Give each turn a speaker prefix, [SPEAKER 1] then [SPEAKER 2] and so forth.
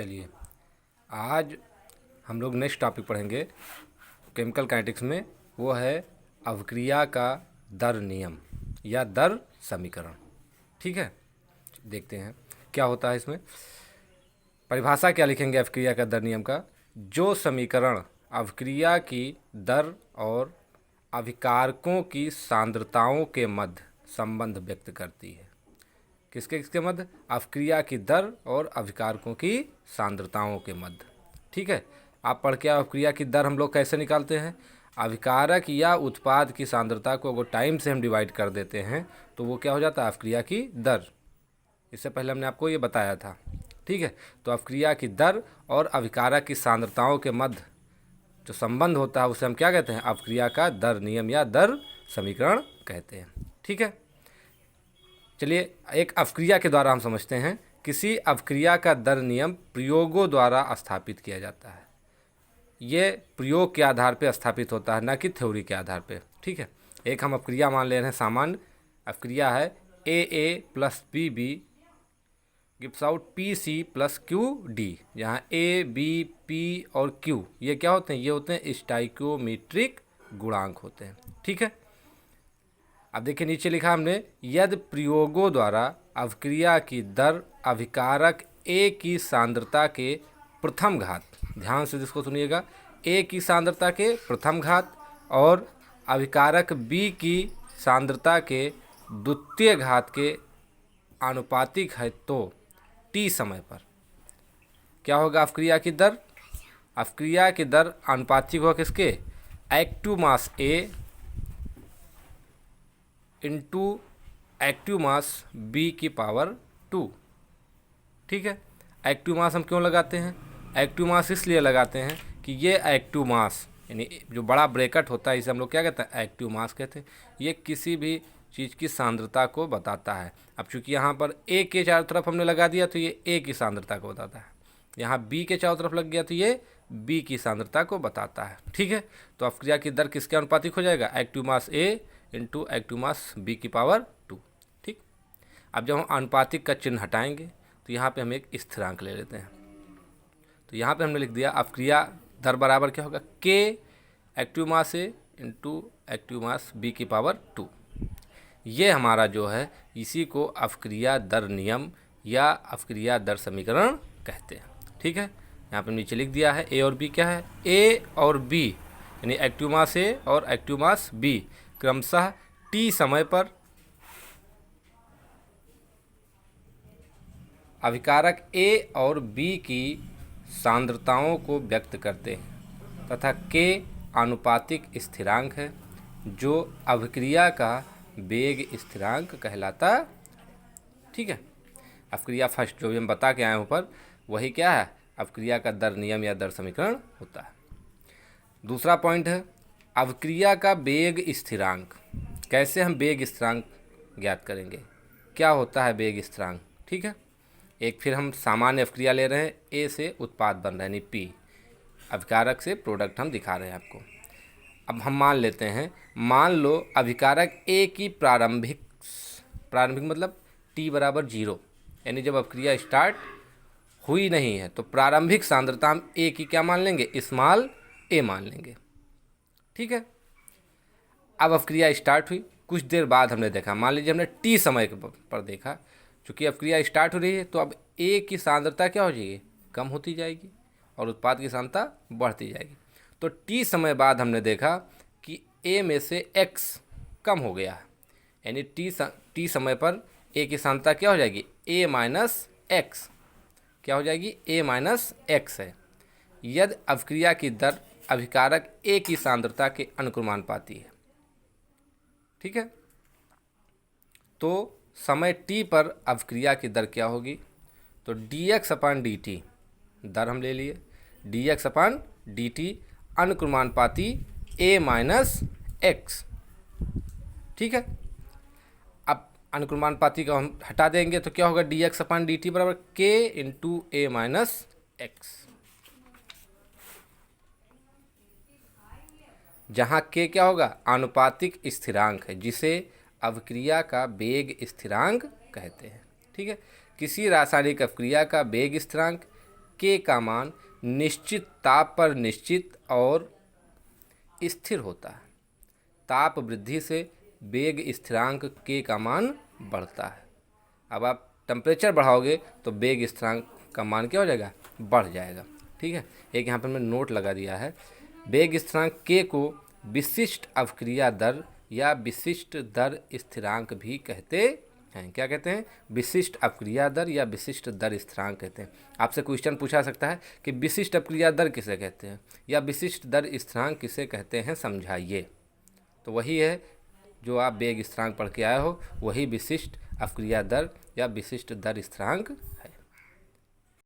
[SPEAKER 1] चलिए आज हम लोग नेक्स्ट टॉपिक पढ़ेंगे केमिकल काइनेटिक्स में। वो है अभिक्रिया का दर नियम या दर समीकरण। ठीक है, देखते हैं क्या होता है इसमें। परिभाषा क्या लिखेंगे अभिक्रिया का दर नियम का? जो समीकरण अभिक्रिया की दर और अभिकारकों की सांद्रताओं के मध्य संबंध व्यक्त करती है। किसके किसके मध्य? अभिक्रिया की दर और अभिकारकों की सांद्रताओं के मध्य। ठीक है, आप पढ़ के अभिक्रिया की दर हम लोग कैसे निकालते हैं? अभिकारक या उत्पाद की सांद्रता को अगर टाइम से हम डिवाइड कर देते हैं तो वो क्या हो जाता है? अभिक्रिया की दर। इससे पहले हमने आपको ये बताया था। ठीक है, तो अभिक्रिया की दर और अभिकारक की सांद्रताओं के मध्य जो संबंध होता है उसे हम क्या कहते हैं? अभिक्रिया का दर नियम या दर समीकरण कहते हैं। ठीक है, चलिए एक अभिक्रिया के द्वारा हम समझते हैं। किसी अभिक्रिया का दर नियम प्रयोगों द्वारा स्थापित किया जाता है। ये प्रयोग के आधार पर स्थापित होता है, न कि थ्योरी के आधार पर। ठीक है, एक हम अभिक्रिया मान ले रहे हैं। सामान्य अभिक्रिया है AA plus BB gives out PC plus QD, जहाँ A, B, P और Q ये क्या होते हैं? ये होते हैं स्टाइक्योमेट्रिक गुणांक होते हैं। ठीक है, अब देखिए नीचे लिखा हमने, यदि प्रयोगों द्वारा अभिक्रिया की दर अभिकारक A की सांद्रता के प्रथम घात, ध्यान से जिसको सुनिएगा, A की सांद्रता के प्रथम घात और अभिकारक B की सांद्रता के द्वितीय घात के आनुपातिक है तो T समय पर क्या होगा अभिक्रिया की दर? अभिक्रिया की दर आनुपातिक होगा किसके? Active mass A into active mass B की पावर 2। ठीक है, एक्टिव मास हम क्यों लगाते हैं? एक्टिव मास इसलिए लगाते हैं कि ये एक्टिव मास यानी जो बड़ा ब्रैकेट होता है इसे हम लोग क्या कहते हैं? एक्टिव मास कहते हैं। ये किसी भी चीज़ की सांद्रता को बताता है। अब चूंकि यहाँ पर A के चारों तरफ हमने लगा दिया तो ये A की सांद्रता को बताता है, यहाँ B के चारों तरफ लग गया तो ये B की सांद्रता को बताता है। ठीक है, तो अभिक्रिया की दर किसके अनुपातिक हो जाएगा? Active mass A into active mass B की पावर 2। ठीक, अब जब हम अनुपातिक का चिन्ह हटाएंगे तो यहाँ पे हम एक स्थिरांक ले लेते हैं। तो यहाँ पे हमने लिख दिया अभिक्रिया दर बराबर क्या होगा? K active mass A into active mass B की पावर 2। ये हमारा जो है इसी को अभिक्रिया दर नियम या अभिक्रिया दर समीकरण कहते हैं। ठीक है, यहाँ पे नीचे लिख दिया है A और B क्या है? A और B यानी एक्टिव मास A और एक्टिव मास B क्रमशः T समय पर अभिकारक A और B की सांद्रताओं को व्यक्त करते हैं तथा K आनुपातिक स्थिरांक है जो अभिक्रिया का वेग स्थिरांक कहलाता। ठीक है, अभिक्रिया फर्स्ट जो भी हम बता के आए हैं ऊपर वही क्या है? अभिक्रिया का दर नियम या दर समीकरण होता है। दूसरा पॉइंट है अभिक्रिया का वेग स्थिरांक। कैसे हम वेग स्थिरांक ज्ञात करेंगे? क्या होता है वेग स्थिरांक? ठीक है, एक फिर हम सामान्य अभिक्रिया ले रहे हैं। A से उत्पाद बन रहा है यानी P, अभिकारक से प्रोडक्ट हम दिखा रहे हैं आपको। अब हम मान लेते हैं, मान लो अभिकारक A की प्रारंभिक मतलब T बराबर 0, यानी जब अभिक्रिया स्टार्ट हुई नहीं है तो प्रारंभिक सांद्रता हम A की क्या मान लेंगे? स्मॉल a मान लेंगे। ठीक है, अब अभिक्रिया स्टार्ट हुई, कुछ देर बाद हमने देखा, मान लीजिए हमने T समय पर देखा, चूँकि अभिक्रिया स्टार्ट हो रही है तो अब A की सांद्रता क्या हो जाएगी? कम होती जाएगी और उत्पाद की सांद्रता बढ़ती जाएगी। तो T समय बाद हमने देखा कि A में से X कम हो गया है, यानी T समय पर A की सांद्रता क्या हो जाएगी? A माइनस एक्स क्या हो जाएगी? A माइनस एक्स है। यदि अभिक्रिया की दर अभिकारक A की सांद्रता के अनुक्रमानुपाती है। ठीक है, तो समय T पर अभिक्रिया की दर क्या होगी? तो dx अपान dt दर हम ले लिए, dx upon dt अनुक्रमानुपाती A minus x. ठीक है, अब अनुक्रमानुपाती को हम हटा देंगे तो क्या होगा? dx अपान dt बराबर k into A minus x, जहाँ k क्या होगा? आनुपातिक स्थिरांक है जिसे अभिक्रिया का वेग स्थिरांक कहते हैं। ठीक है, किसी रासायनिक अभिक्रिया का वेग स्थिरांक के का मान निश्चित ताप पर निश्चित और स्थिर होता है। ताप वृद्धि से वेग स्थिरांक के का मान बढ़ता है। अब आप टेम्परेचर बढ़ाओगे तो वेग स्थिरांक का मान क्या हो जाएगा, बढ़ जाएगा। ठीक है, एक यहाँ पर मैं नोट लगा दिया है। वेग स्थिरांक के को विशिष्ट अवक्रिया दर या विशिष्ट दर स्थिरांक भी कहते हैं। क्या कहते हैं, विशिष्ट अवक्रिया दर या विशिष्ट दर स्थिरांक कहते हैं। आपसे क्वेश्चन पूछा सकता है कि विशिष्ट अवक्रिया दर किसे कहते हैं या विशिष्ट दर स्थिरांक किसे कहते हैं, समझाइए। तो वही है जो आप वेग स्थिरांक पढ़ के आए हो, वही विशिष्ट अवक्रिया दर या विशिष्ट दर स्थिरांक है।